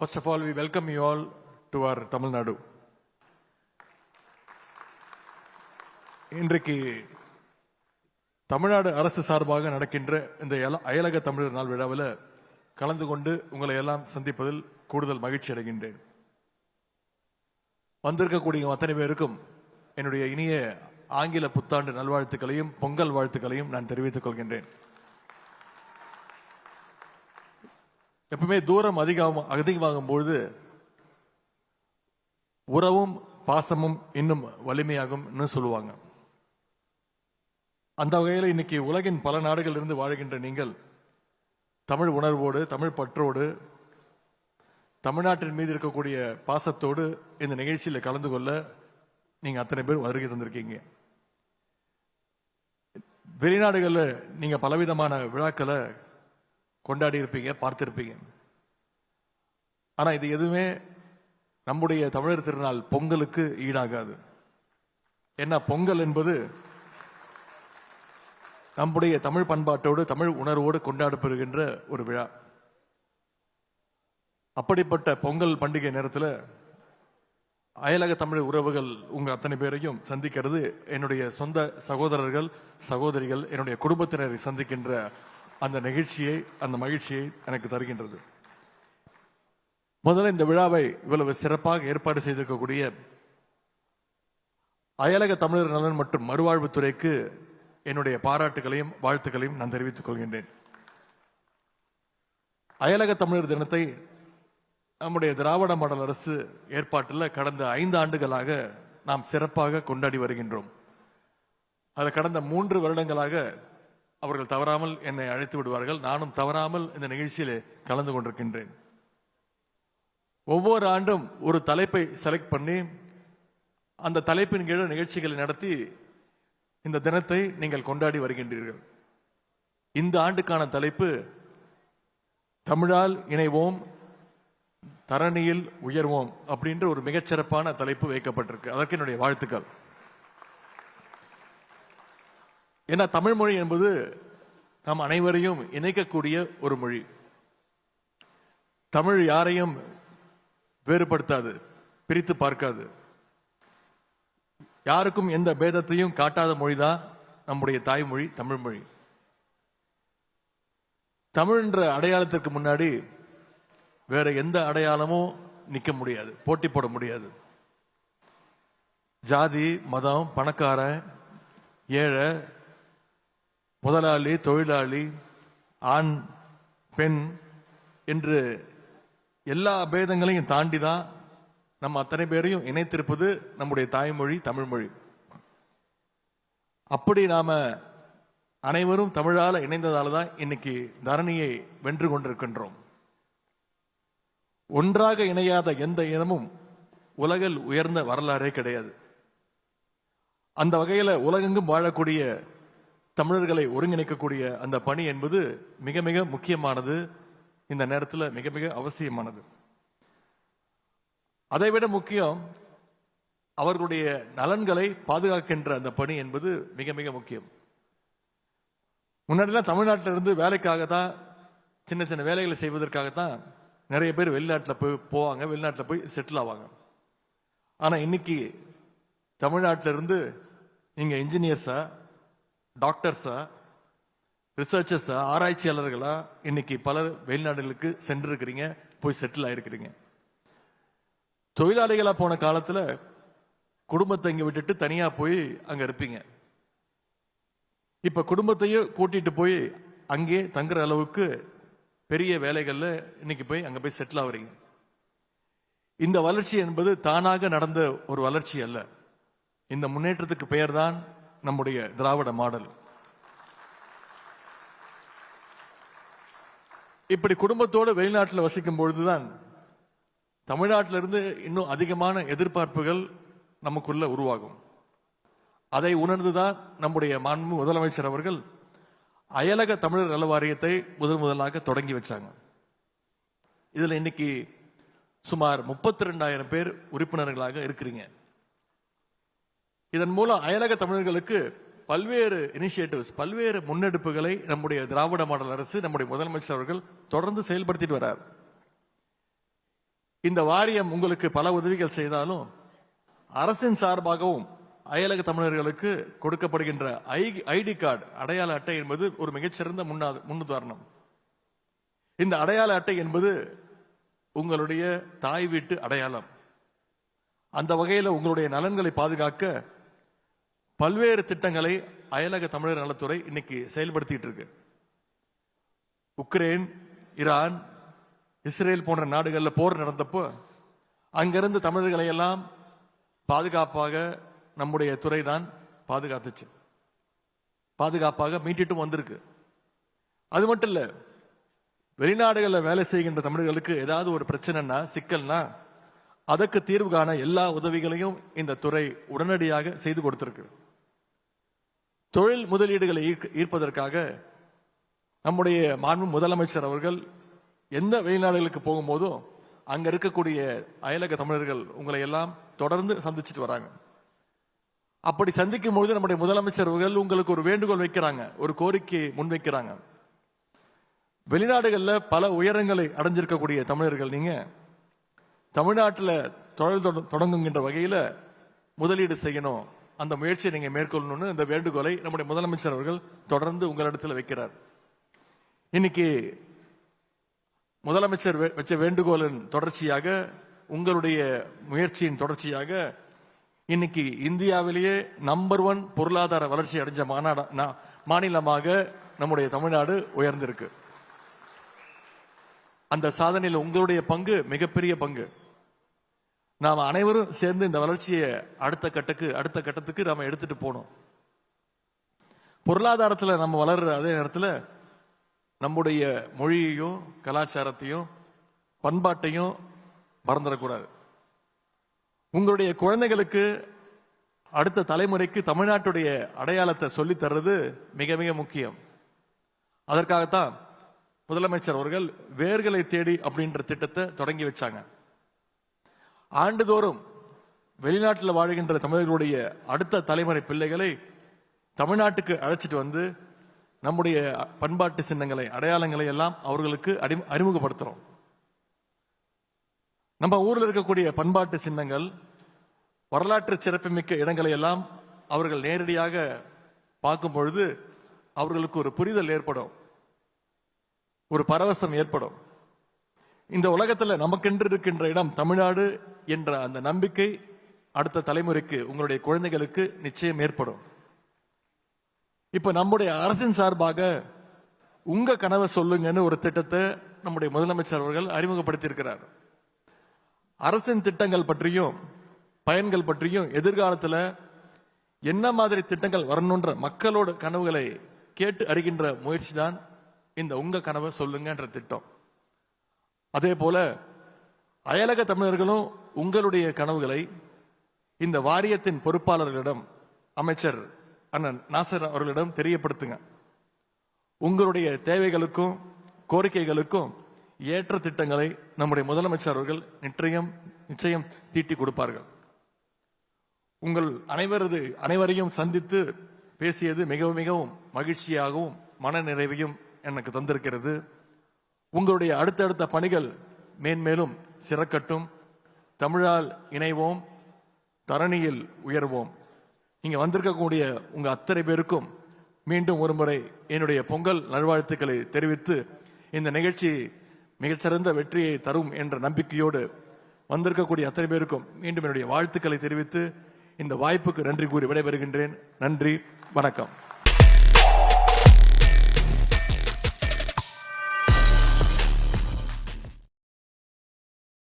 First of all, we welcome you all to our Tamil Nadu. இன்றைக்கு தமிழ்நாடு அரசு சார்பாக நடக்கின்ற இந்த அயலக தமிழர் நாள் விழாவில் கலந்து கொண்டு உங்களை எல்லாம் சந்திப்பதில் கூடுதல் மகிழ்ச்சி அடைகின்றேன். வந்திருக்கக்கூடிய அத்தனை பேருக்கும் என்னுடைய இனிய ஆங்கில புத்தாண்டு நல்வாழ்த்துக்களையும் பொங்கல் வாழ்த்துக்களையும் நான் தெரிவித்துக் கொள்கின்றேன். எப்பவுமே தூரம் அதிகமாகும் பொழுது உறவும் பாசமும் இன்னும் வலிமையாகும் சொல்லுவாங்க. அந்த வகையில் இன்னைக்கு உலகின் பல நாடுகளில் இருந்து வாழ்கின்ற நீங்கள் தமிழ் உணர்வோடு தமிழ் பற்றோடு தமிழ்நாட்டின் மீது இருக்கக்கூடிய பாசத்தோடு இந்த நிகழ்ச்சியில் கலந்து கொள்ள நீங்க அத்தனை பேர் வருகை தந்திருக்கீங்க. வெளிநாடுகளில் நீங்க பலவிதமான விழாக்களை கொண்டாடி இருப்பீங்க, பார்த்திருப்பீங்க. ஆனா இது எதுவுமே நம்முடைய தமிழர் திருநாள் பொங்கலுக்கு ஈடாகாது. என்ன, பொங்கல் என்பது நம்முடைய தமிழ் பண்பாட்டோடு தமிழ் உணர்வோடு கொண்டாடப்படுகின்ற ஒரு விழா. அப்படிப்பட்ட பொங்கல் பண்டிகை நேரத்தில் அயலக தமிழ் உறவுகள் உங்க அத்தனை பேரையும் சந்திக்கிறது என்னுடைய சொந்த சகோதரர்கள் சகோதரிகள் என்னுடைய குடும்பத்தினரை சந்திக்கின்ற அந்த நிகழ்ச்சியை அந்த மகிழ்ச்சியை எனக்கு தருகின்றது. முதல்ல இந்த விழாவை இவ்வளவு சிறப்பாக ஏற்பாடு செய்திருக்கக்கூடிய அயலக தமிழர் நலன் மற்றும் மறுவாழ்வுத்துறைக்கு என்னுடைய பாராட்டுகளையும் வாழ்த்துக்களையும் நான் தெரிவித்துக் கொள்கின்றேன். அயலக தமிழர் தினத்தை நம்முடைய திராவிட மாடல் அரசு ஏற்பாட்டில் கடந்த 5 ஆண்டுகளாக நாம் சிறப்பாக கொண்டாடி வருகின்றோம். அது கடந்த 3 வருடங்களாக அவர்கள் தவறாமல் என்னை அழைத்து விடுவார்கள். நானும் தவறாமல் இந்த நிகழ்ச்சியில் கலந்து கொண்டிருக்கின்றேன். ஒவ்வொரு ஆண்டும் ஒரு தலைப்பை செலக்ட் பண்ணி அந்த தலைப்பின் கீழ் நிகழ்ச்சிகளை நடத்தி இந்த தினத்தை நீங்கள் கொண்டாடி வருகின்றீர்கள். இந்த ஆண்டுக்கான தலைப்பு தமிழால் இணைவோம் தரணியில் உயர்வோம் அப்படின்ற ஒரு மிகச்சிறப்பான தலைப்பு வைக்கப்பட்டிருக்கு. அதற்கு என்னுடைய வாழ்த்துக்கள். ஏன்னா தமிழ் மொழி என்பது நம் அனைவரையும் இணைக்கக்கூடிய ஒரு மொழி. தமிழ் யாரையும் வேறுபடுத்தாது, பிரித்து பார்க்காது, யாருக்கும் எந்த பேதத்தையும் காட்டாத மொழிதான் நம்முடைய தாய்மொழி தமிழ் மொழி. தமிழ் என்ற அடையாளத்திற்கு முன்னாடி வேற எந்த அடையாளமும் நிற்க முடியாது, போட்டி போட முடியாது. ஜாதி மதம், பணக்காரன் ஏழை, முதலாளி தொழிலாளி, ஆண் பெண் என்று எல்லா பேதங்களையும் தாண்டிதான் நம்ம அத்தனை பேரையும் இணைத்திருப்பது நம்முடைய தாய்மொழி தமிழ் மொழி. அப்படி நாம அனைவரும் தமிழால இணைந்ததால தான் இன்னைக்கு தரணியை வென்று கொண்டிருக்கின்றோம். ஒன்றாக இணையாத எந்த இனமும் உலகில் உயர்ந்த வரலாறே கிடையாது. அந்த வகையில உலகெங்கும் வாழக்கூடிய தமிழர்களை ஒருங்கிணைக்கக்கூடிய அந்த பணி என்பது மிக மிக முக்கியமானது. இந்த நேரத்தில் மிக மிக அவசியமானது. அதைவிட முக்கியம் அவர்களுடைய நலன்களை பாதுகாக்கின்ற அந்த பணி என்பது மிக மிக முக்கியம். முன்னாடிலாம் தமிழ்நாட்டிலிருந்து வேலைக்காக தான், சின்ன சின்ன வேலைகளை செய்வதற்காகத்தான் நிறைய பேர் வெளிநாட்டில் போவாங்க, வெளிநாட்டில் போய் செட்டில் ஆவாங்க. ஆனா இன்னைக்கு தமிழ்நாட்டிலிருந்து நீங்க இன்ஜினியர்ஸா, டாக்டர்ஸா, ரிசர்ச்சர்ஸா, ஆராய்ச்சியாளர்களா இன்னைக்கு பலர் வெளிநாடுகளுக்கு சென்றிருக்கிறீங்க, போய் செட்டில் ஆயிருக்கிறீங்க. தொழிலாளிகளா போன காலத்துல குடும்பத்தை இங்க விட்டுட்டு தனியா போய் அங்க இருப்பீங்க. இப்ப குடும்பத்தையும் கூட்டிட்டு போய் அங்கே தங்குற அளவுக்கு பெரிய வேலைகள்ல இன்னைக்கு போய் அங்க போய் செட்டில் ஆகுறீங்க. இந்த வளர்ச்சி என்பது தானாக நடந்த ஒரு வளர்ச்சி அல்ல. இந்த முன்னேற்றத்துக்கு பெயர் தான் நம்முடைய திராவிட மாடல். இப்படி குடும்பத்தோடு வெளிநாட்டில் வசிக்கும் பொழுதுதான் தமிழ்நாட்டிலிருந்து இன்னும் அதிகமான எதிர்பார்ப்புகள் நமக்குள்ள உருவாகும். அதை உணர்ந்துதான் நம்முடைய மாண்பு முதலமைச்சர் அவர்கள் அயலக தமிழர் நல வாரியத்தை முதலாக தொடங்கி வச்சாங்க. இதுல இன்னைக்கு சுமார் 32,000 பேர் உறுப்பினர்களாக இருக்கிறீங்க. இதன் மூலம் அயலக தமிழர்களுக்கு பல்வேறு இனிஷியேட்டிவ்ஸ், பல்வேறு முன்னெடுப்புகளை நம்முடைய திராவிட மாடல் அரசு, நம்முடைய முதலமைச்சர் அவர்கள் தொடர்ந்து செயல்படுத்திட்டு வரார். இந்த வாரியம் உங்களுக்கு பல உதவிகள் செய்தாலும் அரசின் சார்பாகவும் அயலக தமிழர்களுக்கு கொடுக்கப்படுகின்ற ஐடி கார்டு அடையாள அட்டை என்பது ஒரு மிகச்சிறந்த முன்னுதாரணம். இந்த அடையாள அட்டை என்பது உங்களுடைய தாய் வீட்டு அடையாளம். அந்த வகையில் உங்களுடைய நலன்களை பாதுகாக்க பல்வேறு திட்டங்களை அயலக தமிழர் நலத்துறை இன்னைக்கு செயல்படுத்திட்டு இருக்கு. உக்ரைன், ஈரான், இஸ்ரேல் போன்ற நாடுகளில் போர் நடந்தப்போ அங்கிருந்து தமிழர்களை எல்லாம் பாதுகாப்பாக நம்முடைய துறை தான் பாதுகாத்துச்சு, பாதுகாப்பாக மீட்டிட்டும் வந்திருக்கு. அது மட்டும் இல்ல, வெளிநாடுகளில் வேலை செய்கின்ற தமிழர்களுக்கு ஏதாவது ஒரு பிரச்சனைனா சிக்கல்னா அதற்கு தீர்வு காண எல்லா உதவிகளையும் இந்த துறை உடனடியாக செய்து கொடுத்திருக்கு. தொழில் முதலீடுகளை ஈர்ப்பதற்காக நம்முடைய மாண்பு முதலமைச்சர் அவர்கள் எந்த வெளிநாடுகளுக்கு போகும்போதும் அங்க இருக்கக்கூடிய அயலக தமிழர்கள் உங்களை எல்லாம் தொடர்ந்து சந்திச்சுட்டு வராங்க. அப்படி சந்திக்கும் பொழுது நம்முடைய முதலமைச்சர் அவர்கள் உங்களுக்கு ஒரு வேண்டுகோள் வைக்கிறாங்க, ஒரு கோரிக்கையை முன்வைக்கிறாங்க. வெளிநாடுகளில் பல உயரங்களை அடைஞ்சிருக்கக்கூடிய தமிழர்கள் நீங்க தமிழ்நாட்டில் தொழில் தொடங்குகின்ற வகையில் முதலீடு செய்யணும், அந்த முயற்சியை நீங்க மேற்கொள்ளணும்னு இந்த வேண்டுகோளை நம்முடைய முதலமைச்சர் அவர்கள் தொடர்ந்து உங்களிடத்தில் வைக்கிறார். இன்னைக்கு முதலமைச்சர் வச்ச வேண்டுகோளின் தொடர்ச்சியாக, உங்களுடைய முயற்சியின் தொடர்ச்சியாக இன்னைக்கு இந்தியாவிலேயே நம்பர் 1 பொருளாதார வளர்ச்சி அடைஞ்ச மாநிலமாக நம்முடைய தமிழ்நாடு உயர்ந்திருக்கு. அந்த சாதனையில் உங்களுடைய பங்கு மிகப்பெரிய பங்கு. நாம் அனைவரும் சேர்ந்து இந்த வளர்ச்சியை அடுத்த கட்டத்துக்கு நாம எடுத்துட்டு போனோம். பொருளாதாரத்தில் நம்ம வளர்ற அதே நேரத்தில் நம்முடைய மொழியையும் கலாச்சாரத்தையும் பண்பாட்டையும் மறந்துடக்கூடாது. உங்களுடைய குழந்தைகளுக்கு, அடுத்த தலைமுறைக்கு தமிழ்நாட்டுடைய அடையாளத்தை சொல்லி தர்றது மிக மிக முக்கியம். அதற்காகத்தான் முதலமைச்சர் அவர்கள் வேர்களை தேடி அப்படின்ற திட்டத்தை தொடங்கி வச்சாங்க. ஆண்டுதோறும் வெளிநாட்டில் வாழ்கின்ற தமிழர்களுடைய அடுத்த தலைமுறை பிள்ளைகளை தமிழ்நாட்டுக்கு அழைச்சிட்டு வந்து நம்முடைய பண்பாட்டு சின்னங்களை, அடையாளங்களை எல்லாம் அவர்களுக்கு அறிமுகப்படுத்துறோம். நம்ம ஊரில் இருக்கக்கூடிய பண்பாட்டு சின்னங்கள், வரலாற்று சிறப்புமிக்க இடங்களை எல்லாம் அவர்கள் நேரடியாக பார்க்கும் பொழுது அவர்களுக்கு ஒரு புரிதல் ஏற்படும், ஒரு பரவசம் ஏற்படும். இந்த உலகத்தில் நமக்கென்று இருக்கின்ற இடம் தமிழ்நாடு என்ற அந்த நம்பிக்கை அடுத்த தலைமுறைக்கு, உங்களுடைய குழந்தைகளுக்கு நிச்சயம் ஏற்படும். இப்ப நம்முடைய அரசின் சார்பாக உங்க கனவை சொல்லுங்கன்னு ஒரு திட்டத்தை நம்முடைய முதலமைச்சர் அவர்கள் அறிமுகப்படுத்தி இருக்கிறார். அரசின் திட்டங்கள் பற்றியும் பயன்கள் பற்றியும் எதிர்காலத்தில் என்ன மாதிரி திட்டங்கள் வரணுன்ற மக்களோட கனவுகளை கேட்டு அறிகின்ற முயற்சி தான் இந்த உங்க கனவை சொல்லுங்கன்ற திட்டம். அதே போல அயலக தமிழர்களும் உங்களுடைய கனவுகளை இந்த வாரியத்தின் பொறுப்பாளர்களிடம், அமைச்சர் அண்ணன் நாசர் அவர்களிடம் தெரியப்படுத்துங்க. உங்களுடைய தேவைகளுக்கும் கோரிக்கைகளுக்கும் ஏற்ற திட்டங்களை நம்முடைய முதலமைச்சர் அவர்கள் நிச்சயம் தீட்டி கொடுப்பார்கள். உங்கள் அனைவரையும் சந்தித்து பேசியது மிகவும் மிகவும் மகிழ்ச்சியாகவும் மன நிறைவையும் எனக்கு தந்திருக்கிறது. உங்களுடைய அடுத்தடுத்த பணிகள் மேன்மேலும் சிறக்கட்டும். தமிழால் இணைவோம், தரணியில் உயர்வோம். இங்க வந்திருக்கக்கூடிய உங்க அத்தனை பேருக்கும் மீண்டும் ஒருமுறை என்னுடைய பொங்கல் நல்வாழ்த்துக்களை தெரிவித்து, இந்த நிகழ்ச்சி மிகச்சிறந்த வெற்றியை தரும் என்ற நம்பிக்கையோடு வந்திருக்கக்கூடிய அத்தனை பேருக்கும் மீண்டும் என்னுடைய வாழ்த்துக்களை தெரிவித்து இந்த வாய்ப்புக்கு நன்றி கூறி விடைபெறுகின்றேன். நன்றி, வணக்கம்.